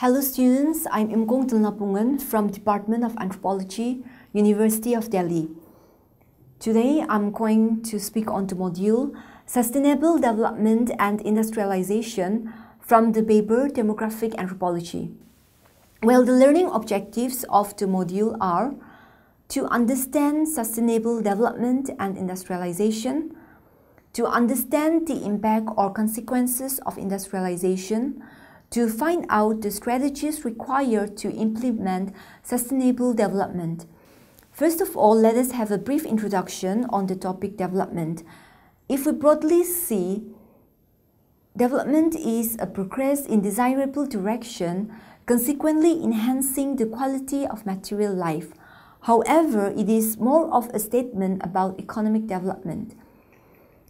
Hello students, I'm Imkong Tulnapungan from Department of Anthropology, University of Delhi. Today I'm going to speak on the module Sustainable Development and Industrialization from the paper Demographic Anthropology. Well, the learning objectives of the module are to understand sustainable development and industrialization, to understand the impact or consequences of industrialization, to find out the strategies required to implement sustainable development. First of all, let us have a brief introduction on the topic development. If we broadly see, development is a progress in desirable direction, consequently enhancing the quality of material life. However, it is more of a statement about economic development.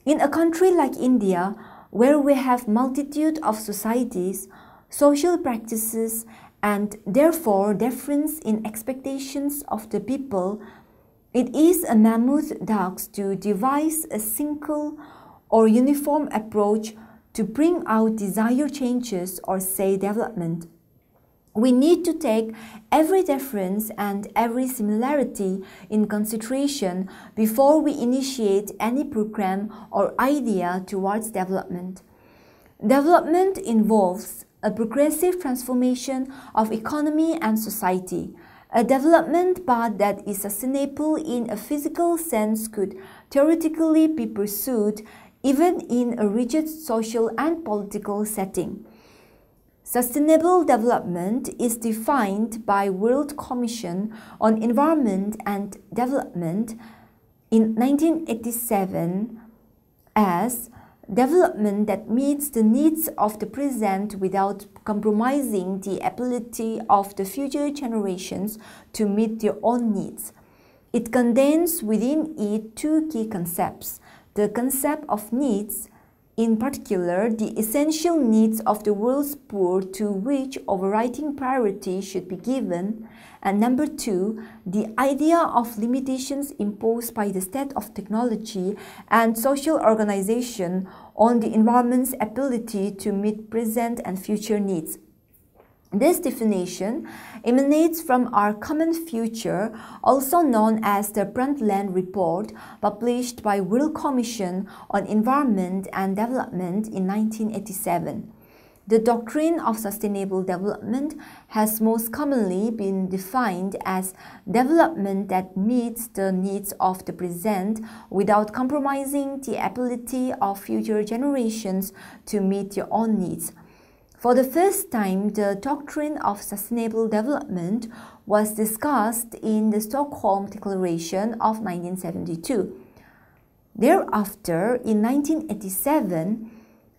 In a country like India, where we have multitude of societies, social practices, and therefore difference in expectations of the people, it is a mammoth task to devise a single or uniform approach to bring out desired changes or say development. We need to take every difference and every similarity in consideration before we initiate any program or idea towards development. Development involves a progressive transformation of economy and society. A development path that is sustainable in a physical sense could theoretically be pursued even in a rigid social and political setting. Sustainable development is defined by World Commission on Environment and Development in 1987 as development that meets the needs of the present without compromising the ability of the future generations to meet their own needs. It contains within it two key concepts: the concept of needs, in particular the essential needs of the world's poor to which overriding priority should be given, and number two, the idea of limitations imposed by the state of technology and social organization on the environment's ability to meet present and future needs. This definition emanates from our common future, also known as the Brundtland Report, published by World Commission on Environment and Development in 1987. The doctrine of sustainable development has most commonly been defined as development that meets the needs of the present without compromising the ability of future generations to meet their own needs. For the first time, the doctrine of sustainable development was discussed in the Stockholm Declaration of 1972. Thereafter, in 1987,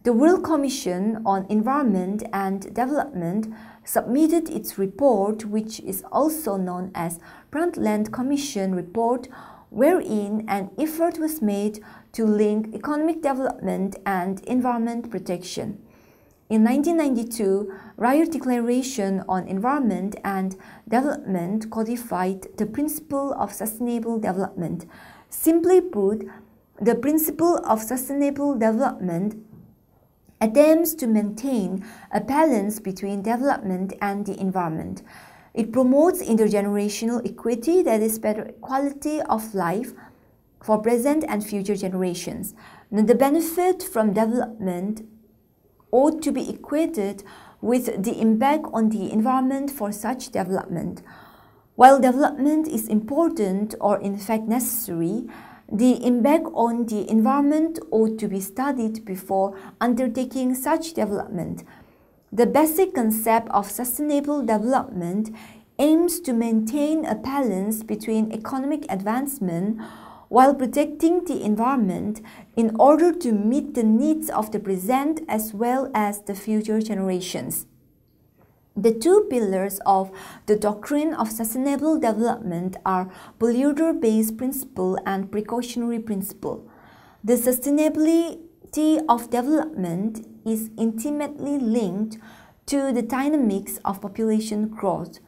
the World Commission on Environment and Development submitted its report, which is also known as Brundtland Commission Report, wherein an effort was made to link economic development and environment protection. In 1992, Rio Declaration on Environment and Development codified the principle of sustainable development. Simply put, the principle of sustainable development attempts to maintain a balance between development and the environment. It promotes intergenerational equity, that is, better quality of life for present and future generations. Now, the benefit from development ought to be equated with the impact on the environment for such development. While development is important or in fact necessary, the impact on the environment ought to be studied before undertaking such development. The basic concept of sustainable development aims to maintain a balance between economic advancement while protecting the environment in order to meet the needs of the present as well as the future generations. The two pillars of the doctrine of sustainable development are polluter-based principle and precautionary principle. The sustainability of development is intimately linked to the dynamics of population growth.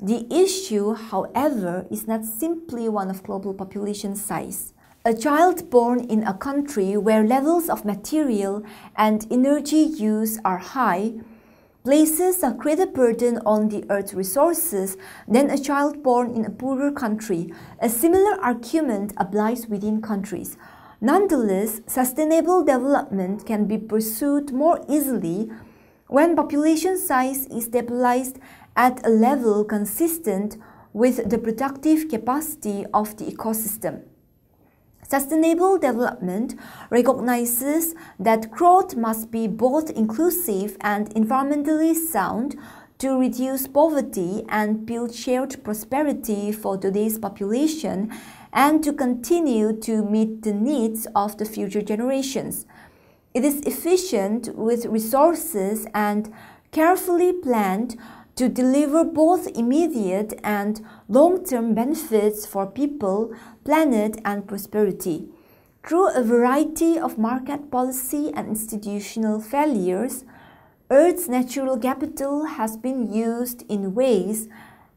The issue, however, is not simply one of global population size. A child born in a country where levels of material and energy use are high places a greater burden on the earth's resources than a child born in a poorer country. A similar argument applies within countries. Nonetheless, sustainable development can be pursued more easily when population size is stabilized at a level consistent with the productive capacity of the ecosystem. Sustainable development recognizes that growth must be both inclusive and environmentally sound to reduce poverty and build shared prosperity for today's population and to continue to meet the needs of the future generations. It is efficient with resources and carefully planned to deliver both immediate and long-term benefits for people, planet, and prosperity. Through a variety of market policy and institutional failures, Earth's natural capital has been used in ways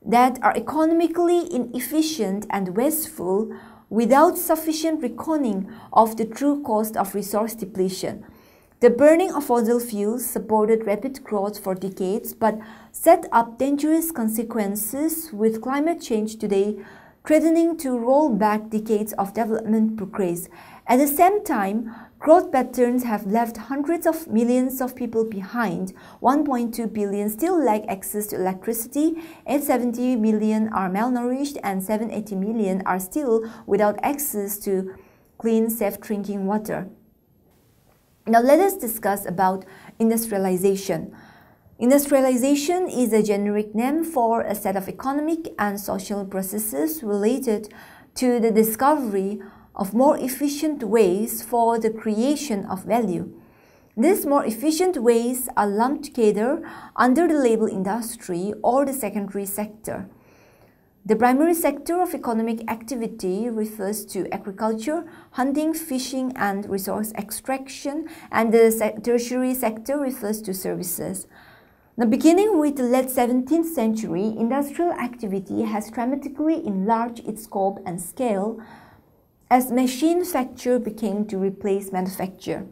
that are economically inefficient and wasteful without sufficient reckoning of the true cost of resource depletion. The burning of fossil fuels supported rapid growth for decades but set up dangerous consequences with climate change today threatening to roll back decades of development progress. At the same time, growth patterns have left hundreds of millions of people behind. 1.2 billion still lack access to electricity, 870 million are malnourished, and 780 million are still without access to clean, safe drinking water. Now let us discuss about industrialization. Industrialization is a generic name for a set of economic and social processes related to the discovery of more efficient ways for the creation of value. These more efficient ways are lumped together under the label industry or the secondary sector. The primary sector of economic activity refers to agriculture, hunting, fishing, and resource extraction, and the tertiary sector refers to services. Now, beginning with the late 17th century, industrial activity has dramatically enlarged its scope and scale as manufacture became to replace manufacture.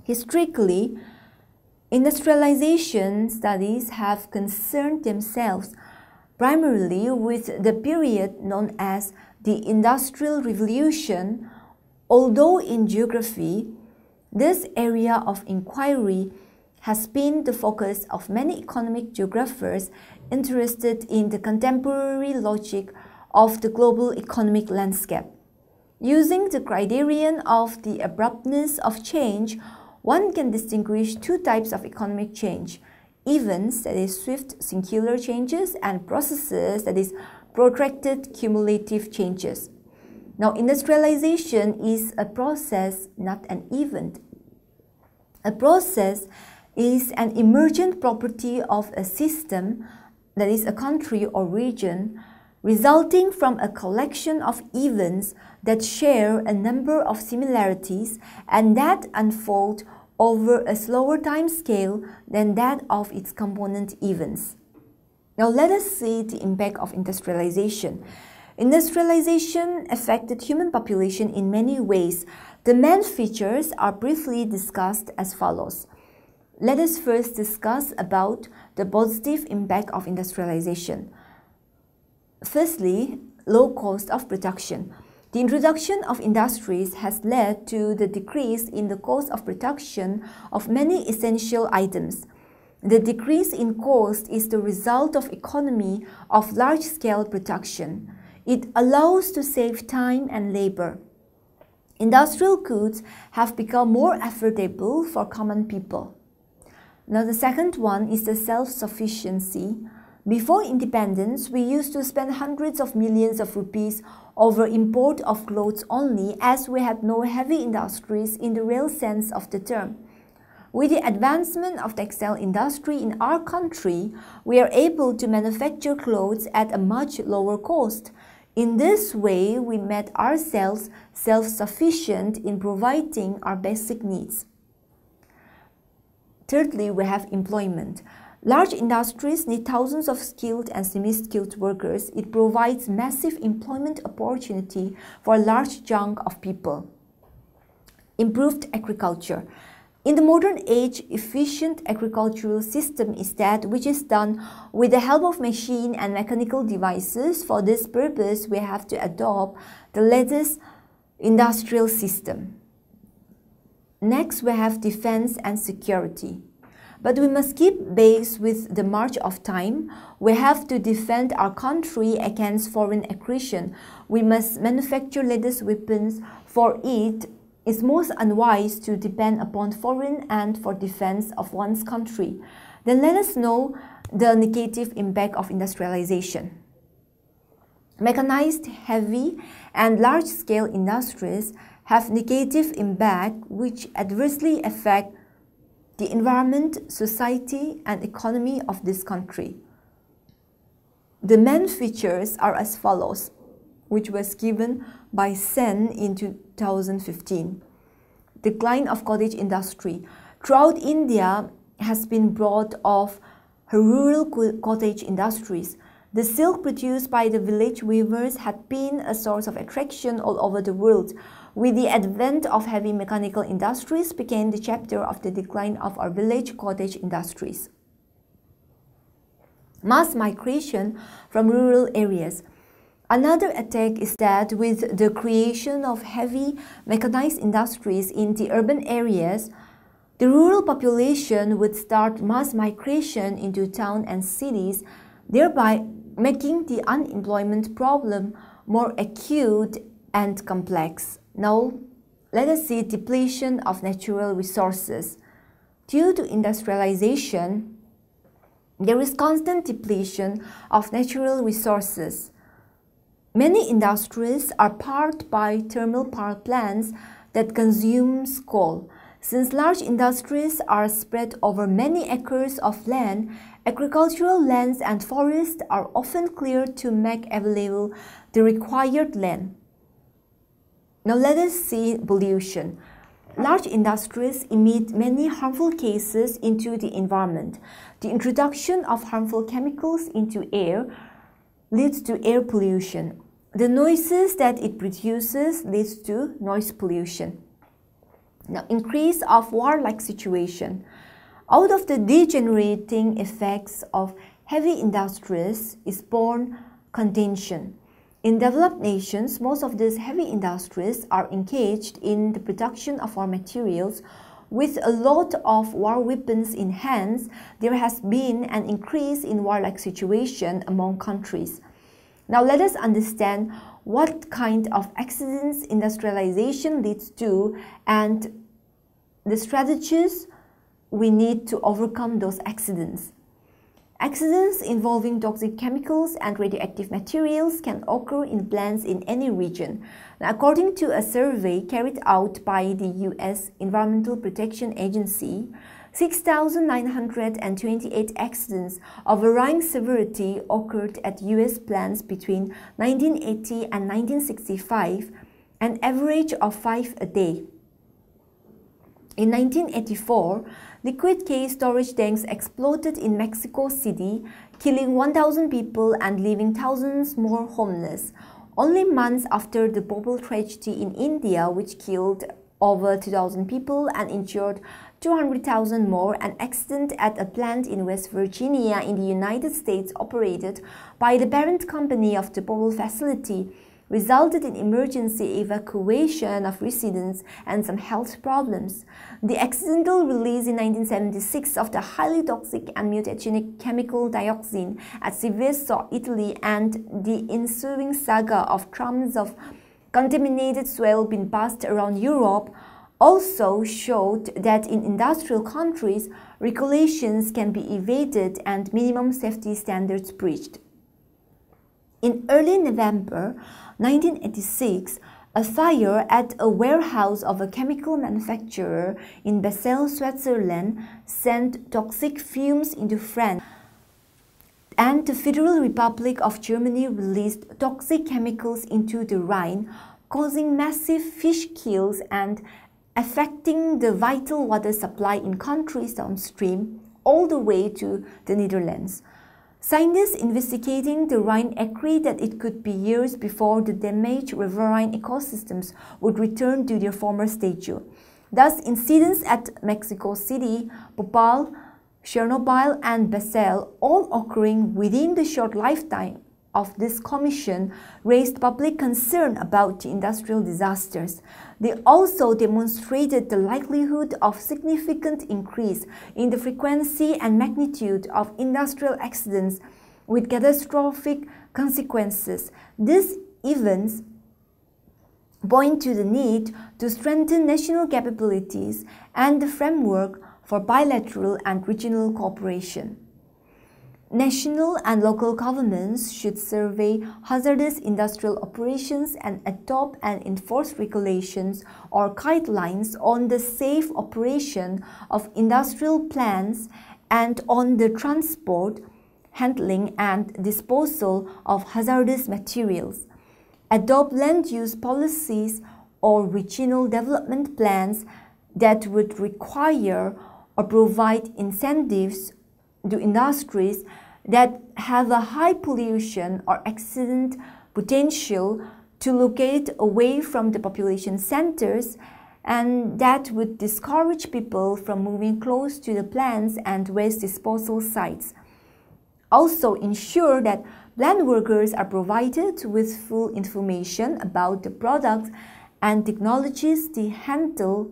Historically, industrialization studies have concerned themselves primarily with the period known as the Industrial Revolution, although in geography, this area of inquiry has been the focus of many economic geographers interested in the contemporary logic of the global economic landscape. Using the criterion of the abruptness of change, one can distinguish two types of economic change: events, that is swift singular changes, and processes, that is protracted cumulative changes. Now, industrialization is a process, not an event. A process is an emergent property of a system, that is a country or region, resulting from a collection of events that share a number of similarities and that unfold over a slower time scale than that of its component events. Now let us see the impact of industrialization. Industrialization affected human population in many ways. The main features are briefly discussed as follows. Let us first discuss about the positive impact of industrialization. Firstly, low cost of production. The introduction of industries has led to the decrease in the cost of production of many essential items. The decrease in cost is the result of economy of large-scale production. It allows to save time and labor. Industrial goods have become more affordable for common people. Now the second one is the self-sufficiency. Before independence, we used to spend hundreds of millions of rupees over import of clothes only, as we had no heavy industries in the real sense of the term. With the advancement of textile industry in our country, we are able to manufacture clothes at a much lower cost. In this way, we made ourselves self-sufficient in providing our basic needs. Thirdly, we have employment. Large industries need thousands of skilled and semi-skilled workers. It provides massive employment opportunity for a large chunk of people. Improved agriculture. In the modern age, efficient agricultural system is that which is done with the help of machine and mechanical devices. For this purpose, we have to adopt the latest industrial system. Next, we have defense and security. But we must keep pace with the march of time. We have to defend our country against foreign aggression. We must manufacture latest weapons. For it is most unwise to depend upon foreign and for defense of one's country. Then let us know the negative impact of industrialization. Mechanized, heavy, and large-scale industries have negative impact which adversely affect the environment, society, and economy of this country. The main features are as follows, which was given by Sen in 2015. Decline of cottage industry. Throughout India has been brought of rural cottage industries. The silk produced by the village weavers had been a source of attraction all over the world. With the advent of heavy mechanical industries began the chapter of the decline of our village cottage industries. Mass migration from rural areas. Another attack is that with the creation of heavy mechanized industries in the urban areas, the rural population would start mass migration into town and cities, thereby making the unemployment problem more acute and complex. Now, let us see depletion of natural resources. Due to industrialization, there is constant depletion of natural resources. Many industries are powered by thermal power plants that consume coal. Since large industries are spread over many acres of land, agricultural lands and forests are often cleared to make available the required land. Now let us see pollution. Large industries emit many harmful gases into the environment. The introduction of harmful chemicals into air leads to air pollution. The noises that it produces leads to noise pollution. Now, increase of war-like situation. Out of the degenerating effects of heavy industries is born contention. In developed nations, most of these heavy industries are engaged in the production of war materials. With a lot of war weapons in hands, there has been an increase in warlike situation among countries. Now let us understand what kind of accidents industrialization leads to and the strategies we need to overcome those accidents. Accidents involving toxic chemicals and radioactive materials can occur in plants in any region. Now, according to a survey carried out by the U.S. Environmental Protection Agency, 6,928 accidents of varying severity occurred at U.S. plants between 1980 and 1965, an average of 5 a day. In 1984, liquid case storage tanks exploded in Mexico City, killing 1,000 people and leaving thousands more homeless. Only months after the Bhopal tragedy in India, which killed over 2,000 people and injured 200,000 more, an accident at a plant in West Virginia in the United States operated by the parent company of the Bhopal facility resulted in emergency evacuation of residents and some health problems. The accidental release in 1976 of the highly toxic and mutagenic chemical dioxin at Seveso, Italy, and the ensuing saga of tons of contaminated soil being passed around Europe also showed that in industrial countries, regulations can be evaded and minimum safety standards breached. In early November 1986, a fire at a warehouse of a chemical manufacturer in Basel, Switzerland, sent toxic fumes into France, and the Federal Republic of Germany released toxic chemicals into the Rhine, causing massive fish kills and affecting the vital water supply in countries downstream all the way to the Netherlands. Scientists investigating the Rhine agreed that it could be years before the damaged riverine ecosystems would return to their former stature. Thus, incidents at Mexico City, Bhopal, Chernobyl, and Basel, all occurring within the short lifetime of this commission, raised public concern about the industrial disasters. They also demonstrated the likelihood of significant increase in the frequency and magnitude of industrial accidents with catastrophic consequences. These events point to the need to strengthen national capabilities and the framework for bilateral and regional cooperation. National and local governments should survey hazardous industrial operations and adopt and enforce regulations or guidelines on the safe operation of industrial plants and on the transport, handling, and disposal of hazardous materials. Adopt land use policies or regional development plans that would require or provide incentives to industries that have a high pollution or accident potential to locate away from the population centers, and that would discourage people from moving close to the plants and waste disposal sites. Also ensure that plant workers are provided with full information about the products and technologies they handle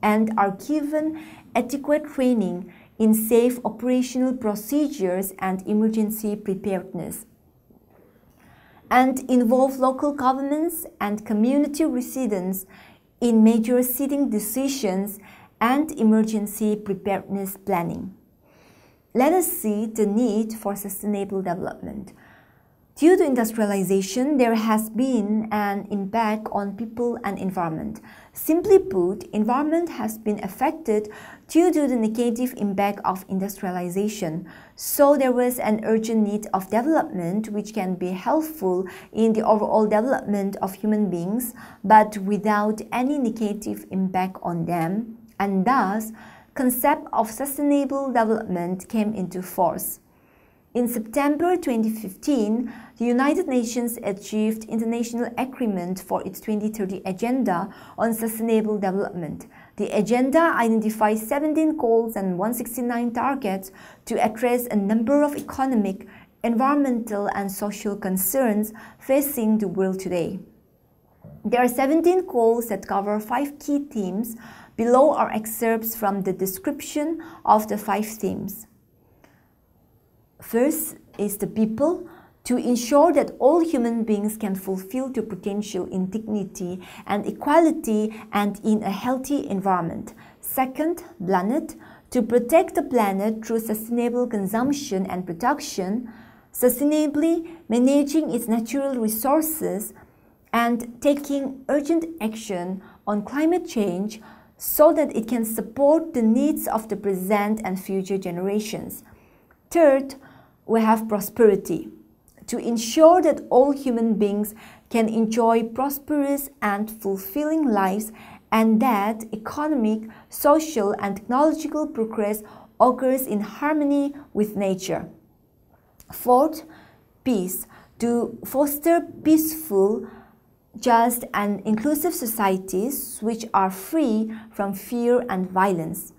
and are given adequate training in safe operational procedures and emergency preparedness, and involve local governments and community residents in major setting decisions and emergency preparedness planning. Let us see the need for sustainable development. Due to industrialization, there has been an impact on people and environment. Simply put, environment has been affected due to the negative impact of industrialization. So there was an urgent need of development which can be helpful in the overall development of human beings, but without any negative impact on them, and thus, concept of sustainable development came into force. In September 2015, the United Nations achieved international agreement for its 2030 Agenda on Sustainable Development. The agenda identifies 17 goals and 169 targets to address a number of economic, environmental, and social concerns facing the world today. There are 17 goals that cover 5 key themes. Below are excerpts from the description of the 5 themes. First is the people, to ensure that all human beings can fulfill their potential in dignity and equality and in a healthy environment. Second, planet, to protect the planet through sustainable consumption and production, sustainably managing its natural resources, and taking urgent action on climate change so that it can support the needs of the present and future generations. Third, we have prosperity, to ensure that all human beings can enjoy prosperous and fulfilling lives and that economic, social, and technological progress occurs in harmony with nature. Fourth, peace, to foster peaceful, just, and inclusive societies which are free from fear and violence.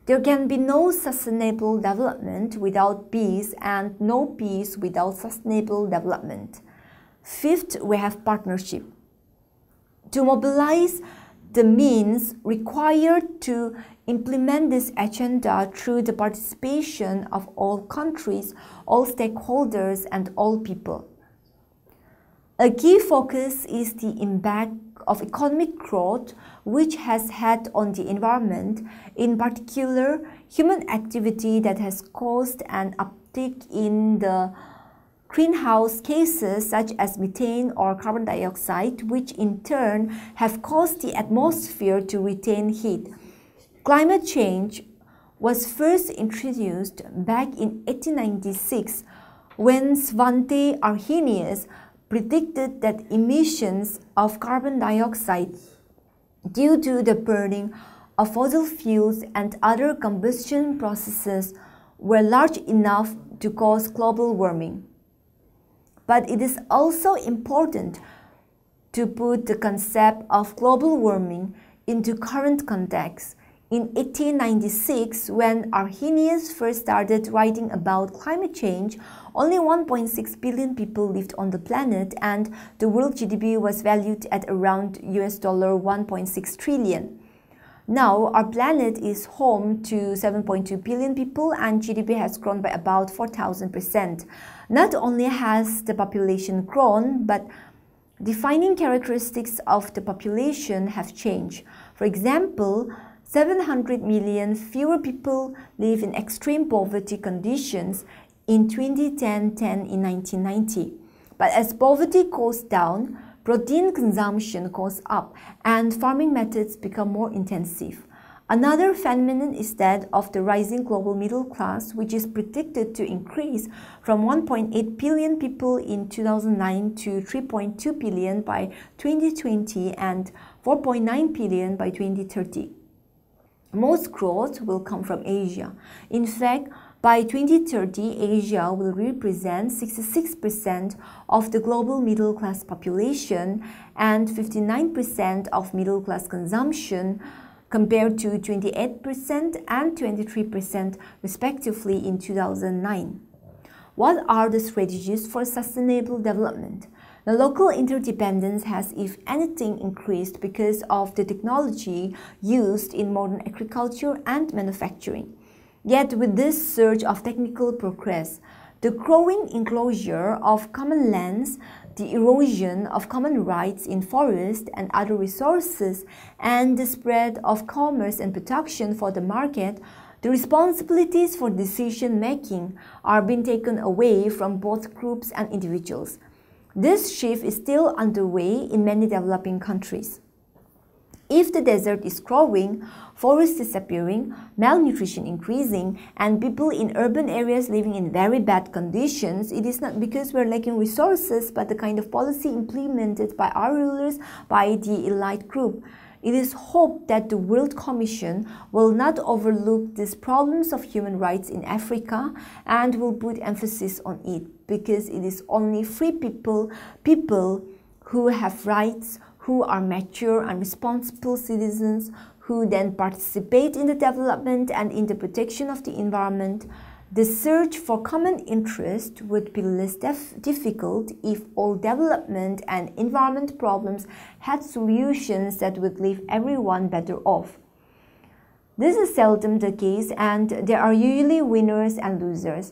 There can be no sustainable development without peace and no peace without sustainable development. Fifth, we have partnership. To mobilize the means required to implement this agenda through the participation of all countries, all stakeholders, and all people. A key focus is the impact of economic growth which has had on the environment, in particular human activity that has caused an uptick in the greenhouse gases such as methane or carbon dioxide, which in turn have caused the atmosphere to retain heat. Climate change was first introduced back in 1896 when Svante Arrhenius predicted that emissions of carbon dioxide due to the burning of fossil fuels and other combustion processes were large enough to cause global warming. But it is also important to put the concept of global warming into current context. In 1896, when Arrhenius first started writing about climate change, only 1.6 billion people lived on the planet, and the world GDP was valued at around $1.6 trillion. Now, our planet is home to 7.2 billion people, and GDP has grown by about 4,000%. Not only has the population grown, but defining characteristics of the population have changed. For example, 700 million fewer people live in extreme poverty conditions in 2010 than in 1990. But as poverty goes down, protein consumption goes up and farming methods become more intensive. Another phenomenon is that of the rising global middle class, which is predicted to increase from 1.8 billion people in 2009 to 3.2 billion by 2020 and 4.9 billion by 2030. Most growth will come from Asia. In fact, by 2030, Asia will represent 66% of the global middle class population and 59% of middle class consumption, compared to 28% and 23% respectively in 2009. What are the strategies for sustainable development? The local interdependence has, if anything, increased because of the technology used in modern agriculture and manufacturing. Yet with this surge of technical progress, the growing enclosure of common lands, the erosion of common rights in forests and other resources, and the spread of commerce and production for the market, the responsibilities for decision-making are being taken away from both groups and individuals. This shift is still underway in many developing countries. If the desert is growing, forests disappearing, malnutrition increasing, and people in urban areas living in very bad conditions, it is not because we're lacking resources, but the kind of policy implemented by our rulers, by the elite group. It is hoped that the World Commission will not overlook these problems of human rights in Africa and will put emphasis on it, because it is only free people who have rights, who are mature and responsible citizens, who then participate in the development and in the protection of the environment. The search for common interest would be less difficult if all development and environment problems had solutions that would leave everyone better off. This is seldom the case, and there are usually winners and losers.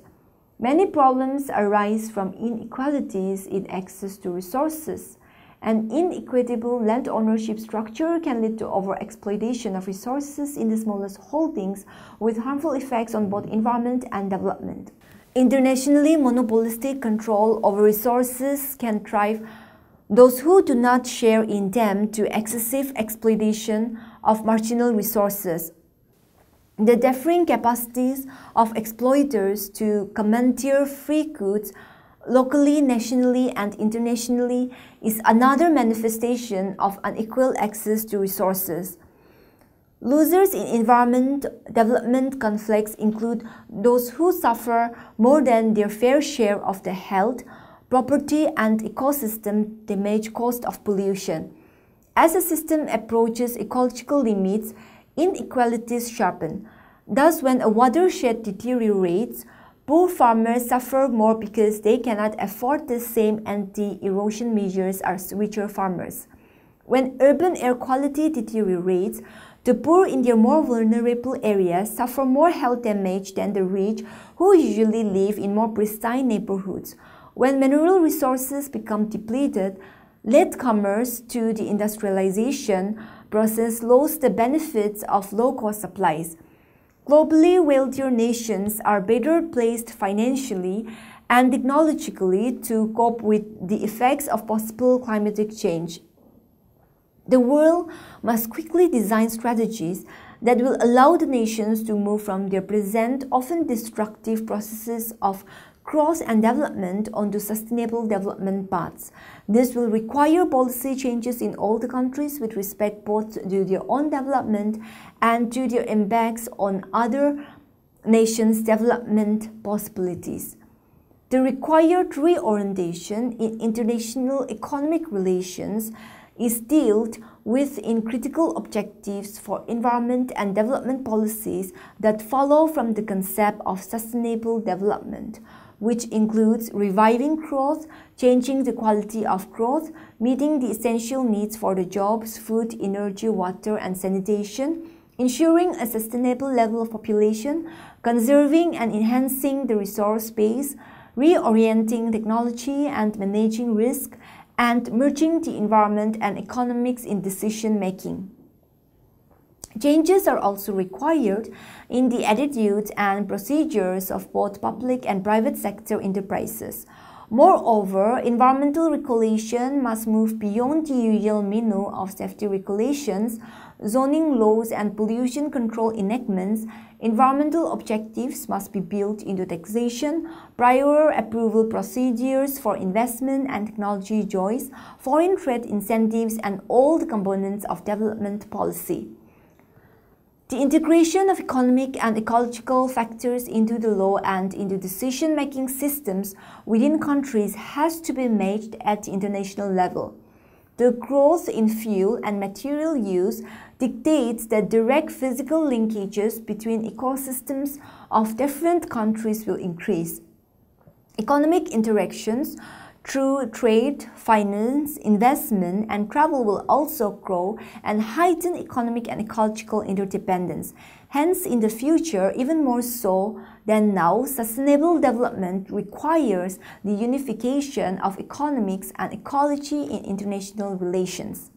Many problems arise from inequalities in access to resources. An inequitable land ownership structure can lead to overexploitation of resources in the smallest holdings, with harmful effects on both environment and development. Internationally, monopolistic control over resources can drive those who do not share in them to excessive exploitation of marginal resources. The differing capacities of exploiters to commandeer free goods locally, nationally, and internationally is another manifestation of unequal access to resources. Losers in environment development conflicts include those who suffer more than their fair share of the health, property, and ecosystem damage caused of pollution. As a system approaches ecological limits, inequalities sharpen. Thus, when a watershed deteriorates, poor farmers suffer more because they cannot afford the same anti-erosion measures as richer farmers. When urban air quality deteriorates, the poor in their more vulnerable areas suffer more health damage than the rich, who usually live in more pristine neighborhoods. When mineral resources become depleted, latecomers to the industrialization process lose the benefits of low-cost supplies. Globally, wealthier nations are better placed financially and technologically to cope with the effects of possible climatic change. The world must quickly design strategies that will allow the nations to move from their present, often destructive processes of growth and development onto sustainable development paths. This will require policy changes in all the countries with respect both to their own development and to their impacts on other nations' development possibilities. The required reorientation in international economic relations is dealt within critical objectives for environment and development policies that follow from the concept of sustainable development, which includes reviving growth, changing the quality of growth, meeting the essential needs for the jobs, food, energy, water, and sanitation, ensuring a sustainable level of population, conserving and enhancing the resource base, reorienting technology and managing risk, and merging the environment and economics in decision-making. Changes are also required in the attitudes and procedures of both public and private sector enterprises. Moreover, environmental regulation must move beyond the usual menu of safety regulations, zoning laws, and pollution control enactments. Environmental objectives must be built into taxation, prior approval procedures for investment and technology choice, foreign trade incentives, and all the components of development policy. The integration of economic and ecological factors into the law and into decision-making systems within countries has to be made at the international level. The growth in fuel and material use dictates that direct physical linkages between ecosystems of different countries will increase. Economic interactions through trade, finance, investment, and travel will also grow and heighten economic and ecological interdependence. Hence, in the future, even more so than now, sustainable development requires the unification of economics and ecology in international relations.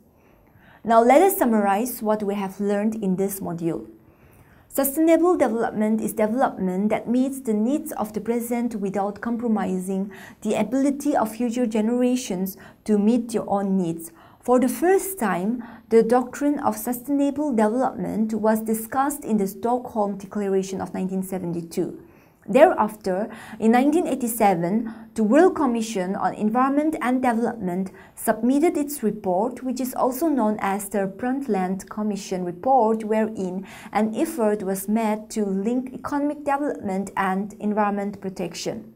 Now, let us summarize what we have learned in this module. Sustainable development is development that meets the needs of the present without compromising the ability of future generations to meet their own needs. For the first time, the doctrine of sustainable development was discussed in the Stockholm Declaration of 1972. Thereafter, in 1987, the World Commission on Environment and Development submitted its report, which is also known as the Brundtland Commission report, wherein an effort was made to link economic development and environment protection.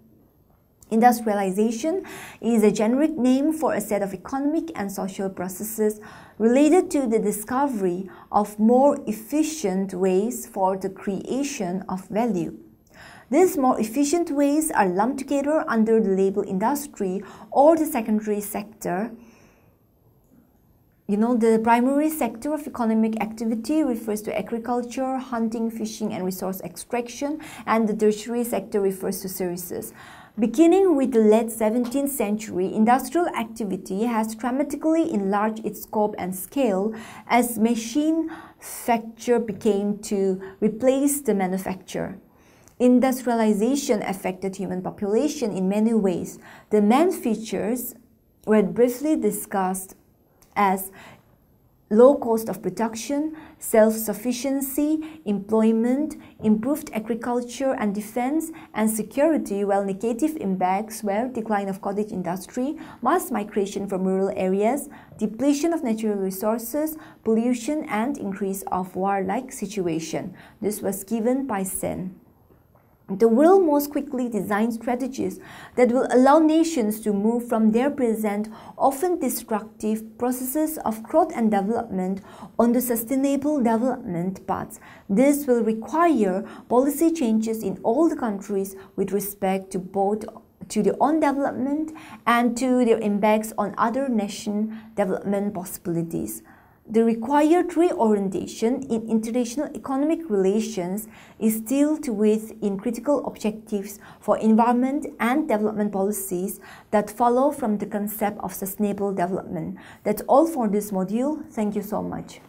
Industrialization is a generic name for a set of economic and social processes related to the discovery of more efficient ways for the creation of value. These more efficient ways are lumped together under the label industry or the secondary sector. The primary sector of economic activity refers to agriculture, hunting, fishing, and resource extraction, and the tertiary sector refers to services. Beginning with the late 17th century, industrial activity has dramatically enlarged its scope and scale as manufacture began to replace the manufacturer. Industrialization affected human population in many ways. The main features were briefly discussed as low cost of production, self-sufficiency, employment, improved agriculture and defense, and security, while negative impacts were decline of cottage industry, mass migration from rural areas, depletion of natural resources, pollution, and increase of war-like situation. This was given by Sen. The world most quickly designs strategies that will allow nations to move from their present, often destructive processes of growth and development on the sustainable development paths. This will require policy changes in all the countries with respect to both to their own development and to their impacts on other nation development possibilities. The required reorientation in international economic relations is dealt with in critical objectives for environment and development policies that follow from the concept of sustainable development. That's all for this module. Thank you so much.